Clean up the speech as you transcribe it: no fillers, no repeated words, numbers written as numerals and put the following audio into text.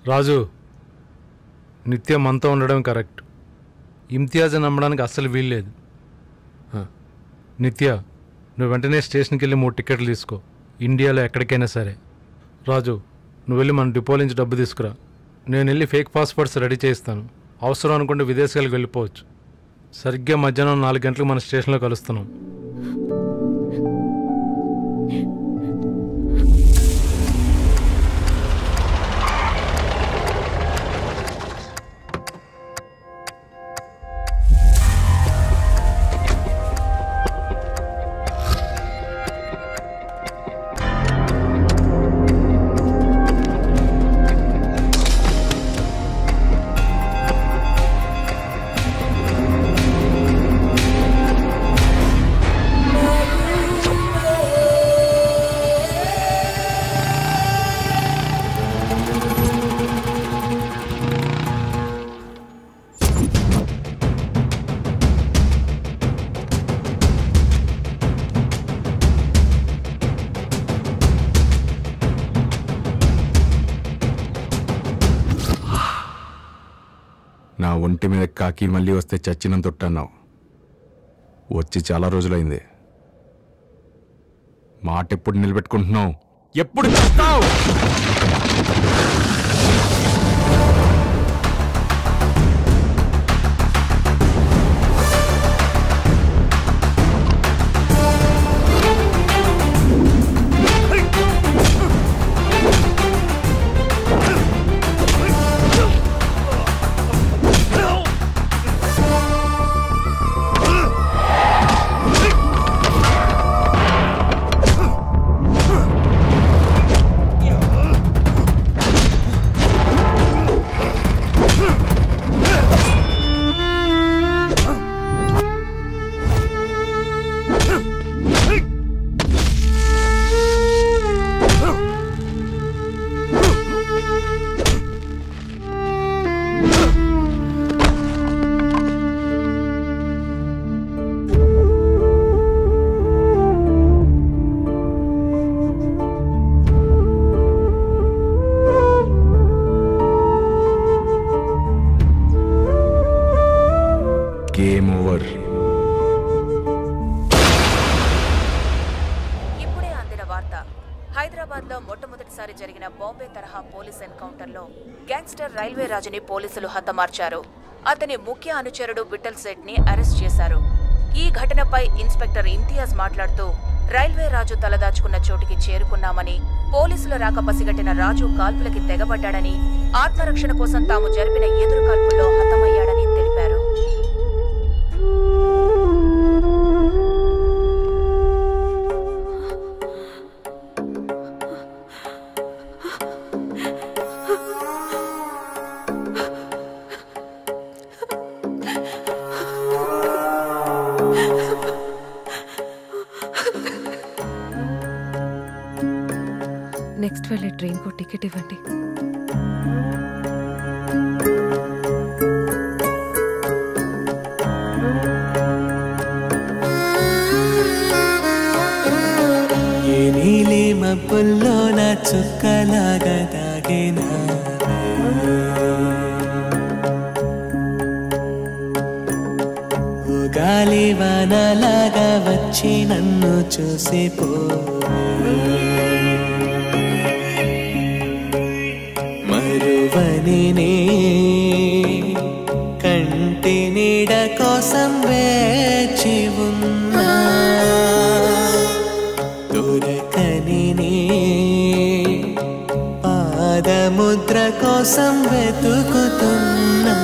రాజు, నిత్య మనతో ఉండడం కరెక్ట్. ఇమ్తియాజ్ నమ్మడానికి అస్సలు వీల్లేదు. నిత్య, నువ్వు వెంటనే స్టేషన్కి వెళ్ళి 3 టికెట్లు తీసుకో, ఇండియాలో ఎక్కడికైనా సరే. రాజు, నువ్వు వెళ్ళి మన డిపో నుంచి డబ్బు తీసుకురా. నేను వెళ్ళి ఫేక్ పాస్పోర్ట్స్ రెడీ చేయిస్తాను. అవసరం అనుకుంటే విదేశాలకు వెళ్ళిపోవచ్చు. సరిగ్గా మధ్యాహ్నం 4 గంటలకు మన స్టేషన్లో కలుస్తున్నాం. నా ఒంటి మీద కాకి మళ్ళీ వస్తే చచ్చినంత తొట్టన్నావు. వచ్చి చాలా రోజులైంది. మాట ఎప్పుడు నిలబెట్టుకుంటున్నావు? ఎప్పుడు చేస్తావు? Game over. ఇప్పుడే అందిన వార్త. హైదరాబాద్ లో మొట్టమొదటిసారి జరిగిన బాంబే తరహా పోలీస్ ఎన్కౌంటర్ లో గ్యాంగ్స్టర్ రైల్వే రాజుని పోలీసులు హతమార్చారు. అతని ముఖ్య అనుచరుడు విఠల్ సేఠ్ ని అరెస్ట్ చేశారు. ఈ ఘటనపై ఇన్స్పెక్టర్ ఇంతియాజ్ మాట్లాడుతూ, రైల్వే రాజు తలదాచుకున్న చోటికి చేరుకున్నామని, పోలీసుల రాక పసిగట్టిన రాజు కాల్పులకి తెగబడ్డాడని, ఆత్మరక్షణ కోసం తాము జరిపిన ఎదురు కాల్పుల్లో హతమయ్యాడని తెలిపారు. నెక్స్ట్ వెళ్ళే ట్రైన్కు టికెట్ ఇవ్వండి. ఏ నీలి మబ్బుల్లో నా చుక్కలాగా తాగినా, గాలి వానలాగా వచ్చి నన్ను చూసిపో, మరువని నే కంటి నీడ కోసం వేచి ఉన్నా, దొరకని నే పాదముద్ర కోసం వెతుకుతున్నా.